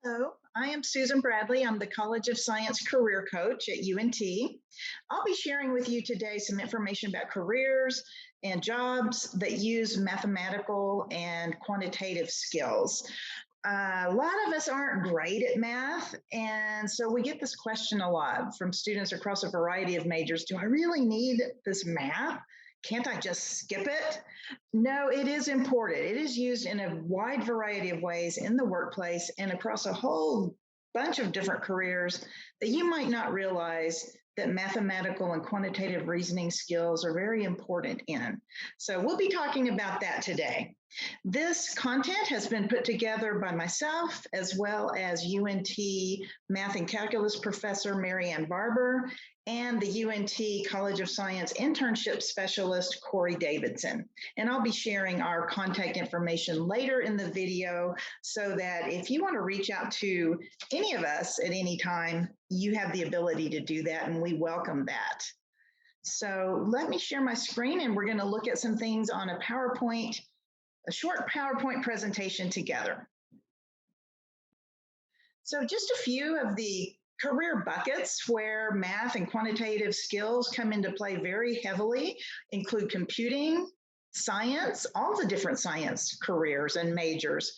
Hello, I am Susan Bradley. I'm the College of Science career coach at UNT. I'll be sharing with you today some information about careers and jobs that use mathematical and quantitative skills. A lot of us aren't great at math, and so we get this question a lot from students across a variety of majors. Do I really need this math? Can't I just skip it? No, it is important. It is used in a wide variety of ways in the workplace and across a whole bunch of different careers that you might not realize that mathematical and quantitative reasoning skills are very important in. So we'll be talking about that today. This content has been put together by myself as well as UNT Math and Calculus professor Marianne Barber and the UNT College of Science internship specialist Corey Davidson. And I'll be sharing our contact information later in the video so that if you want to reach out to any of us at any time, you have the ability to do that, and we welcome that. So let me share my screen, and we're going to look at some things on a short PowerPoint presentation together. So just a few of the career buckets where math and quantitative skills come into play very heavily include computing, science, all the different science careers and majors.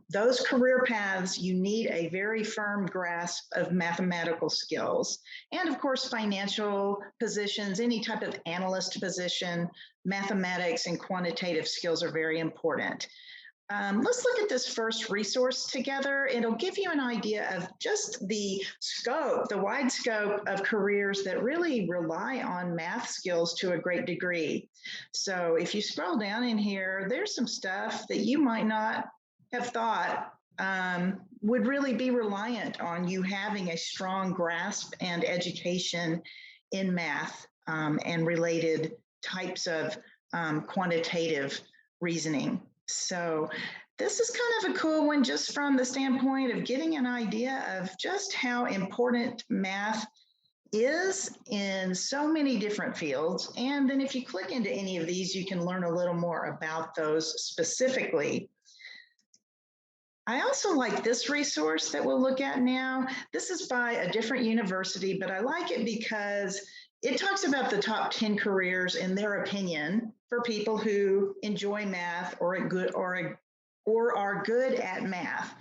Those career paths, you need a very firm grasp of mathematical skills. And of course, financial positions, any type of analyst position, mathematics and quantitative skills are very important. Let's look at this first resource together. It'll give you an idea of just the scope, the wide scope of careers that really rely on math skills to a great degree. So if you scroll down in here, there's some stuff that you might not have thought would really be reliant on you having a strong grasp and education in math and related types of quantitative reasoning. So this is kind of a cool one just from the standpoint of getting an idea of just how important math is in so many different fields. And then if you click into any of these, you can learn a little more about those specifically. I also like this resource that we'll look at now. This is by a different university, but I like it because it talks about the top 10 careers in their opinion for people who enjoy math or are good at math.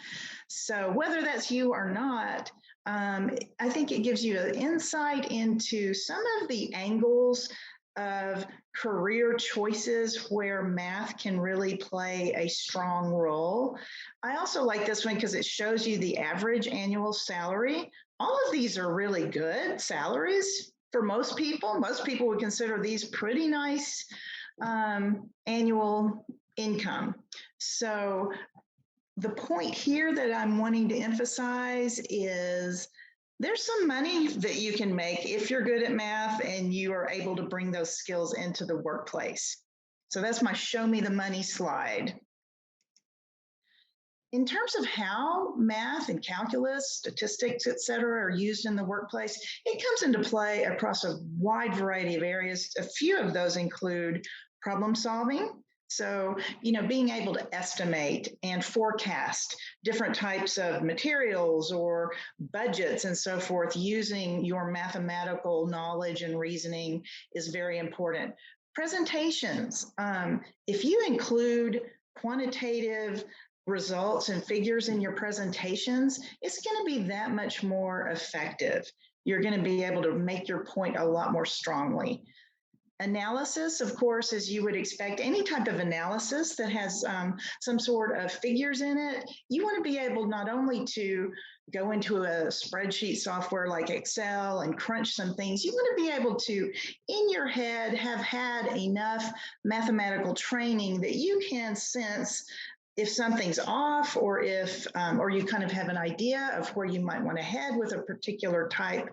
So whether that's you or not, I think it gives you an insight into some of the angles of career choices where math can really play a strong role. I also like this one because it shows you the average annual salary. All of these are really good salaries for most people. Most people would consider these pretty nice annual income. So the point here that I'm wanting to emphasize is there's some money that you can make if you're good at math and you are able to bring those skills into the workplace. So that's my show me the money slide. In terms of how math and calculus, statistics, et cetera, are used in the workplace, it comes into play across a wide variety of areas. A few of those include problem solving. So, being able to estimate and forecast different types of materials or budgets and so forth using your mathematical knowledge and reasoning is very important. Presentations, if you include quantitative results and figures in your presentations, it's going to be that much more effective. You're going to be able to make your point a lot more strongly. Analysis, of course, as you would expect, any type of analysis that has some sort of figures in it, you want to be able not only to go into a spreadsheet software like Excel and crunch some things, you want to be able to, in your head, have had enough mathematical training that you can sense if something's off or if, or you kind of have an idea of where you might want to head with a particular type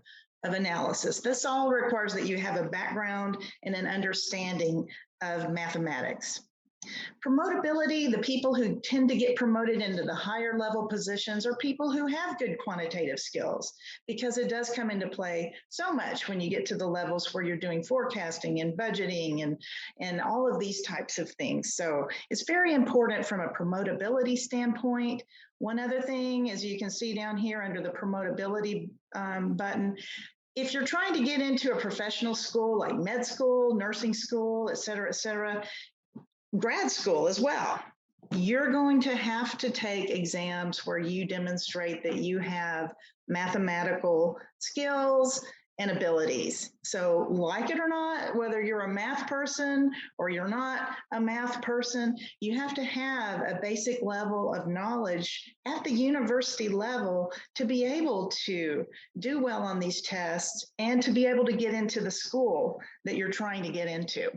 of analysis. This all requires that you have a background and an understanding of mathematics. Promotability, the people who tend to get promoted into the higher level positions are people who have good quantitative skills, because it does come into play so much when you get to the levels where you're doing forecasting and budgeting and all of these types of things. So it's very important from a promotability standpoint. One other thing, as you can see down here under the promotability button, if you're trying to get into a professional school like med school, nursing school, et cetera, grad school as well, you're going to have to take exams where you demonstrate that you have mathematical skills and abilities. So like it or not, whether you're a math person or you're not a math person, you have to have a basic level of knowledge at the university level to be able to do well on these tests and to be able to get into the school that you're trying to get into.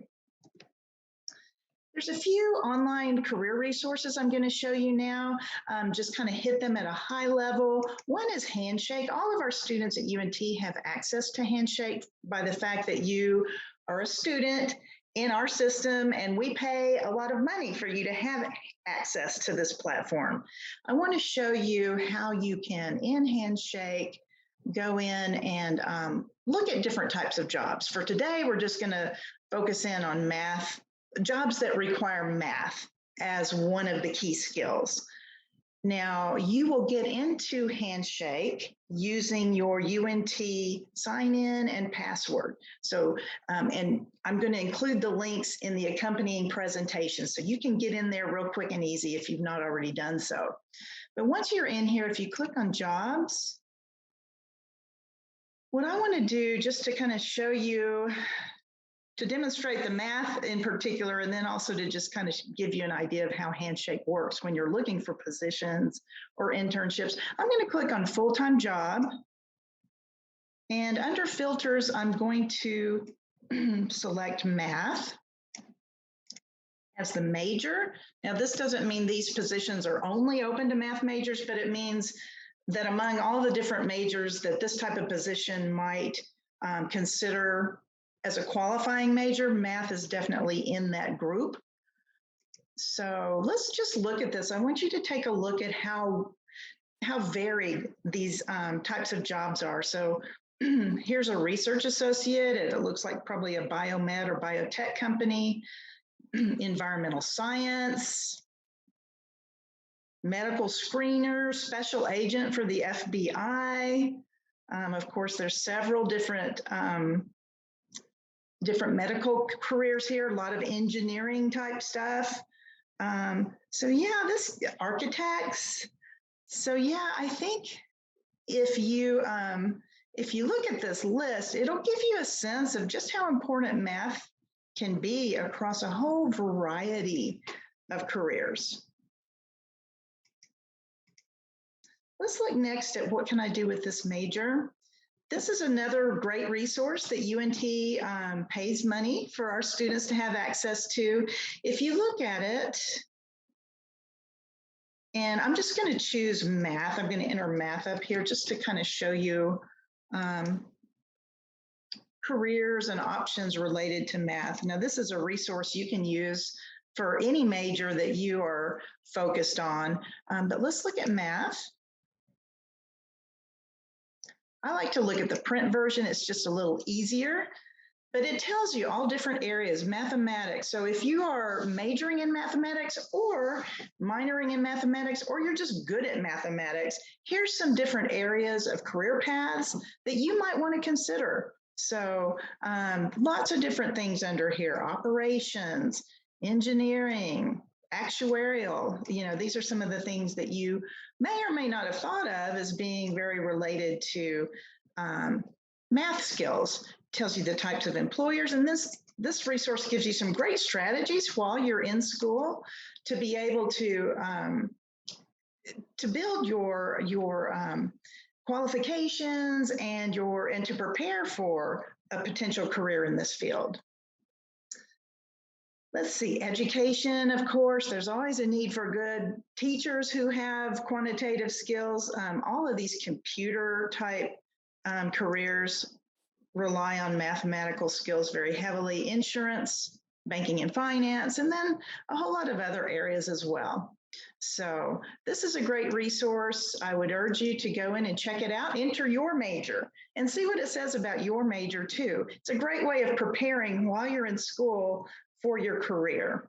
There's a few online career resources I'm going to show you now, just kind of hit them at a high level. One is Handshake. All of our students at UNT have access to Handshake by the fact that you are a student in our system and we pay a lot of money for you to have access to this platform. I want to show you how you can, in Handshake, go in and look at different types of jobs. For today, we're just going to focus in on math, jobs that require math as one of the key skills. Now, you will get into Handshake using your UNT sign-in and password. So, and I'm going to include the links in the accompanying presentation, so you can get in there real quick and easy if you've not already done so. But once you're in here, if you click on Jobs, what I want to do, just to kind of show you, to demonstrate the math in particular, and then also to just kind of give you an idea of how Handshake works when you're looking for positions or internships, I'm going to click on full-time job. And under filters, I'm going to select math as the major. Now, this doesn't mean these positions are only open to math majors, but it means that among all the different majors that this type of position might consider as a qualifying major, math is definitely in that group. So let's just look at this. I want you to take a look at how varied these types of jobs are. So here's a research associate. It looks like probably a biomed or biotech company, environmental science, medical screener, special agent for the FBI. Of course, there's several different medical careers here, a lot of engineering type stuff. So yeah, this architects. So yeah, I think if you look at this list, it'll give you a sense of just how important math can be across a whole variety of careers. Let's look next at what can I do with this major. This is another great resource that UNT pays money for our students to have access to. If you look at it, and I'm just going to choose math. I'm going to enter math up here just to kind of show you careers and options related to math. Now, this is a resource you can use for any major that you are focused on. But let's look at math. I like to look at the print version. It's just a little easier, but it tells you all different areas, mathematics. So if you are majoring in mathematics or minoring in mathematics, or you're just good at mathematics, here's some different areas of career paths that you might want to consider. So lots of different things under here: operations, engineering, actuarial. These are some of the things that you may or may not have thought of as being very related to math skills. Tells you the types of employers, and this resource gives you some great strategies while you're in school to be able to build your qualifications and to prepare for a potential career in this field. Let's see, education, of course, there's always a need for good teachers who have quantitative skills. All of these computer type careers rely on mathematical skills very heavily. Insurance, banking and finance, and then a whole lot of other areas as well. So this is a great resource. I would urge you to go in and check it out, enter your major, and see what it says about your major too. It's a great way of preparing while you're in school for your career.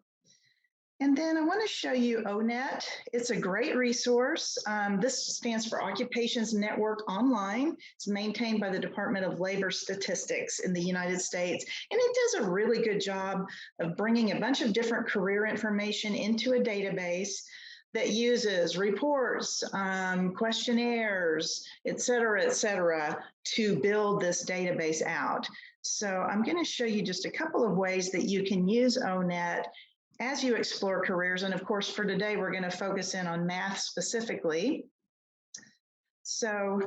And then I want to show you ONET. It's a great resource. This stands for Occupations Network Online. It's maintained by the Department of Labor Statistics in the United States. And it does a really good job of bringing a bunch of different career information into a database that uses reports, questionnaires, et cetera, to build this database out. So I'm going to show you just a couple of ways that you can use ONET as you explore careers. And of course, for today, we're going to focus in on math specifically. So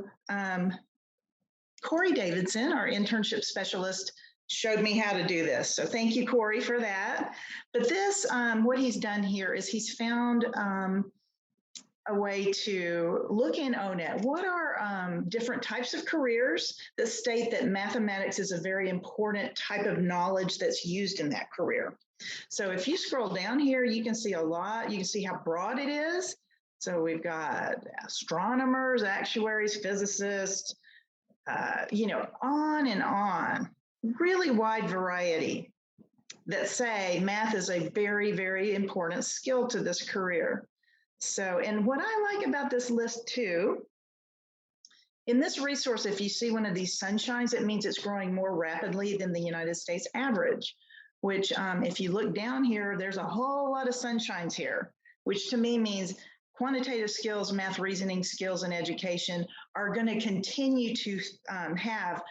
Corey Davidson, our internship specialist, showed me how to do this. So thank you, Corey, for that. But this, what he's done here is he's found a way to look in ONET. What are different types of careers that state that mathematics is a very important type of knowledge that's used in that career? So if you scroll down here, you can see a lot. You can see how broad it is. So we've got astronomers, actuaries, physicists, on and on. Really wide variety that say math is a very, very important skill to this career. So, and what I like about this list too, in this resource, if you see one of these sunshines, it means it's growing more rapidly than the United States average, which if you look down here, there's a whole lot of sunshines here, which to me means quantitative skills, math reasoning skills, and education are going to continue to have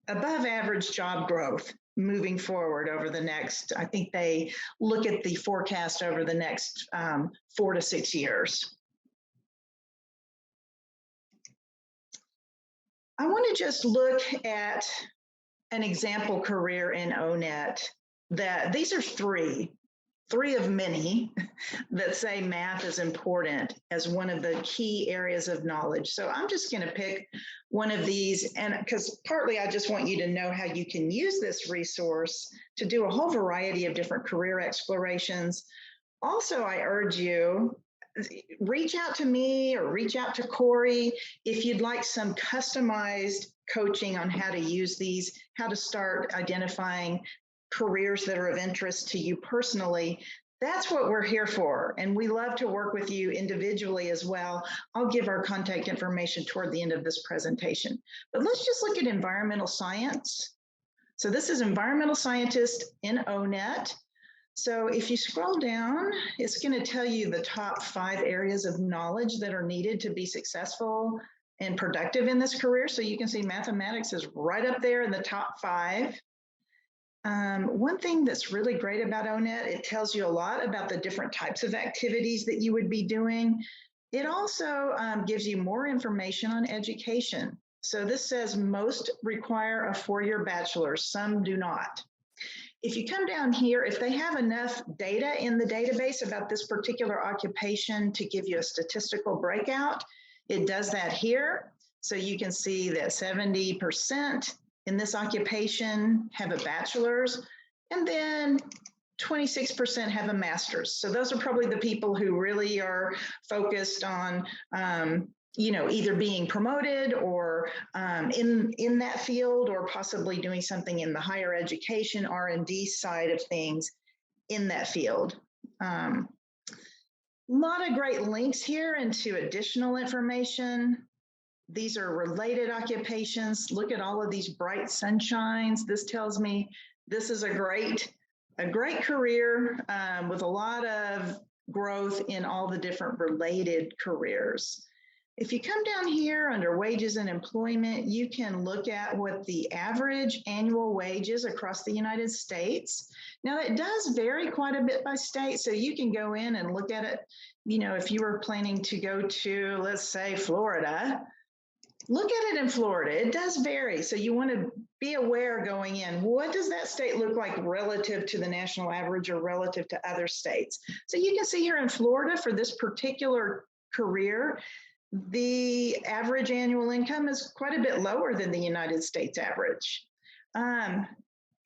above average job growth moving forward over the next, I think they look at the forecast over the next 4 to 6 years. I want to just look at an example career in ONET that these are three of many that say math is important as one of the key areas of knowledge. So I'm just going to pick one of these, and because partly I just want you to know how you can use this resource to do a whole variety of different career explorations. Also, I urge you, reach out to me or reach out to Corey if you'd like some customized coaching on how to use these, how to start identifying careers that are of interest to you personally. That's what we're here for. And we love to work with you individually as well. I'll give our contact information toward the end of this presentation. But let's just look at environmental science. So this is environmental scientist in ONET. So if you scroll down, it's going to tell you the top 5 areas of knowledge that are needed to be successful and productive in this career. So you can see mathematics is right up there in the top 5. One thing that's really great about ONET, it tells you a lot about the different types of activities that you would be doing. It also gives you more information on education. So this says most require a 4-year bachelor's, some do not. If you come down here, if they have enough data in the database about this particular occupation to give you a statistical breakout, it does that here. So you can see that 70% in this occupation have a bachelor's, and then 26% have a master's. So those are probably the people who really are focused on, either being promoted or in that field, or possibly doing something in the higher education R&D side of things in that field. A lot of great links here into additional information. These are related occupations. Look at all of these bright sunshines. This tells me this is a great career with a lot of growth in all the different related careers. If you come down here under wages and employment, you can look at what the average annual wage is across the United States. Now, it does vary quite a bit by state, so you can go in and look at it. If you were planning to go to, let's say, Florida, look at it in Florida. It does vary. So you want to be aware going in, what does that state look like relative to the national average or relative to other states? So you can see here in Florida for this particular career, the average annual income is quite a bit lower than the United States average.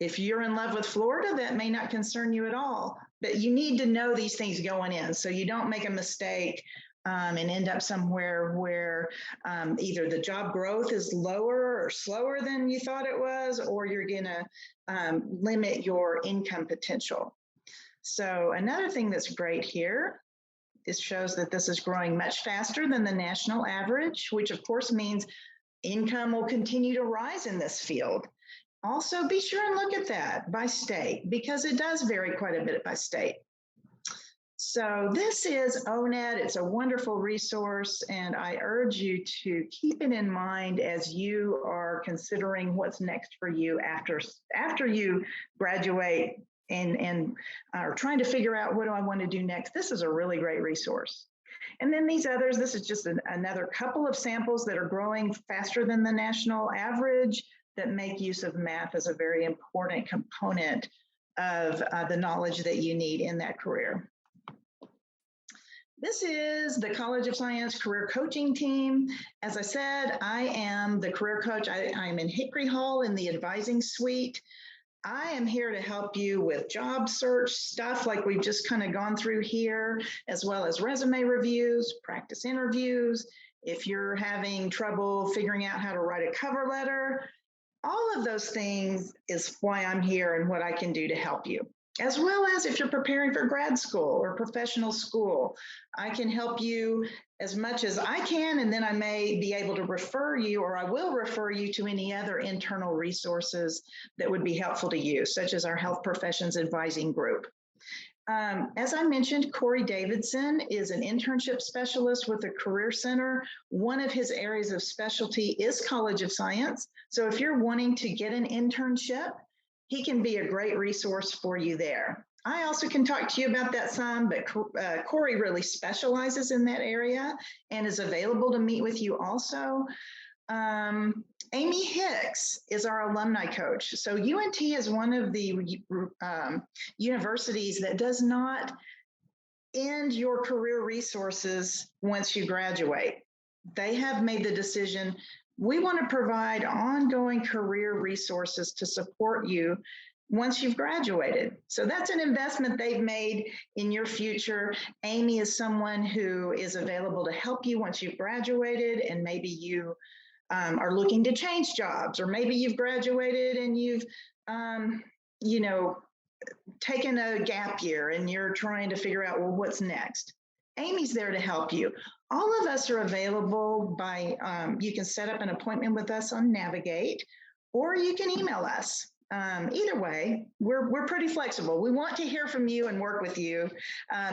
If you're in love with Florida, that may not concern you at all, but you need to know these things going in so you don't make a mistake and end up somewhere where either the job growth is lower or slower than you thought it was, or you're going to limit your income potential. So another thing that's great here, this shows that this is growing much faster than the national average, which of course means income will continue to rise in this field. Also, be sure and look at that by state, because it does vary quite a bit by state. So this is ONET. It's a wonderful resource, and I urge you to keep it in mind as you are considering what's next for you after you graduate and are trying to figure out, what do I want to do next? This is a really great resource. And then these others, this is just another couple of samples that are growing faster than the national average that make use of math as a very important component of the knowledge that you need in that career. This is the College of Science Career Coaching Team. As I said, I am the career coach. I'm in Hickory Hall in the advising suite. I am here to help you with job search stuff like we've just kind of gone through here, as well as resume reviews, practice interviews. If you're having trouble figuring out how to write a cover letter, all of those things is why I'm here and what I can do to help you. As well as if you're preparing for grad school or professional school, I can help you as much as I can, and then I may be able to refer you, or I will refer you to any other internal resources that would be helpful to you, such as our Health Professions Advising Group. As I mentioned, Corey Davidson is an internship specialist with the Career Center. One of his areas of specialty is College of Science. So if you're wanting to get an internship, he can be a great resource for you there. I also can talk to you about that some, but Corey really specializes in that area and is available to meet with you also. Amy Hicks is our alumni coach. So UNT is one of the universities that does not end your career resources once you graduate. They have made the decision, we want to provide ongoing career resources to support you once you've graduated. So that's an investment they've made in your future. Amy is someone who is available to help you once you've graduated, and maybe you are looking to change jobs, or maybe you've graduated and you've, taken a gap year and you're trying to figure out, well, what's next? Amy's there to help you. All of us are available by, you can set up an appointment with us on Navigate, or you can email us. Either way, we're pretty flexible. We want to hear from you and work with you.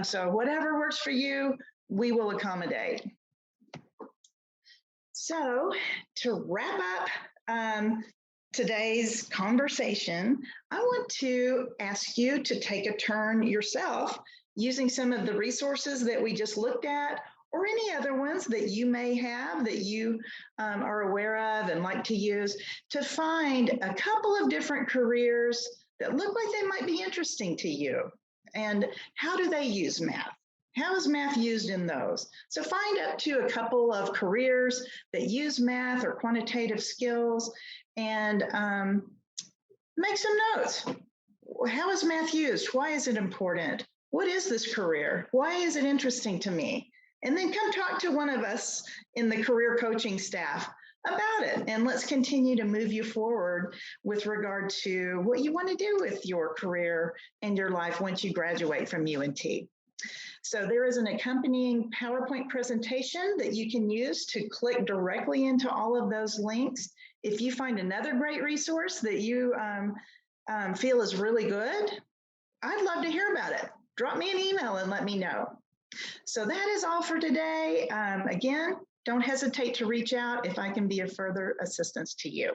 So whatever works for you, we will accommodate. So to wrap up today's conversation, I want to ask you to take a turn yourself using some of the resources that we just looked at, or any other ones that you may have that you are aware of and like to use, to find a couple of different careers that look like they might be interesting to you. And how do they use math? How is math used in those? So find up to a couple of careers that use math or quantitative skills, and make some notes. How is math used? Why is it important? What is this career? Why is it interesting to me? And then come talk to one of us in the career coaching staff about it. And let's continue to move you forward with regard to what you want to do with your career and your life once you graduate from UNT. So there is an accompanying PowerPoint presentation that you can use to click directly into all of those links. If you find another great resource that you feel is really good, I'd love to hear about it. Drop me an email and let me know. So that is all for today. Again, don't hesitate to reach out if I can be of further assistance to you.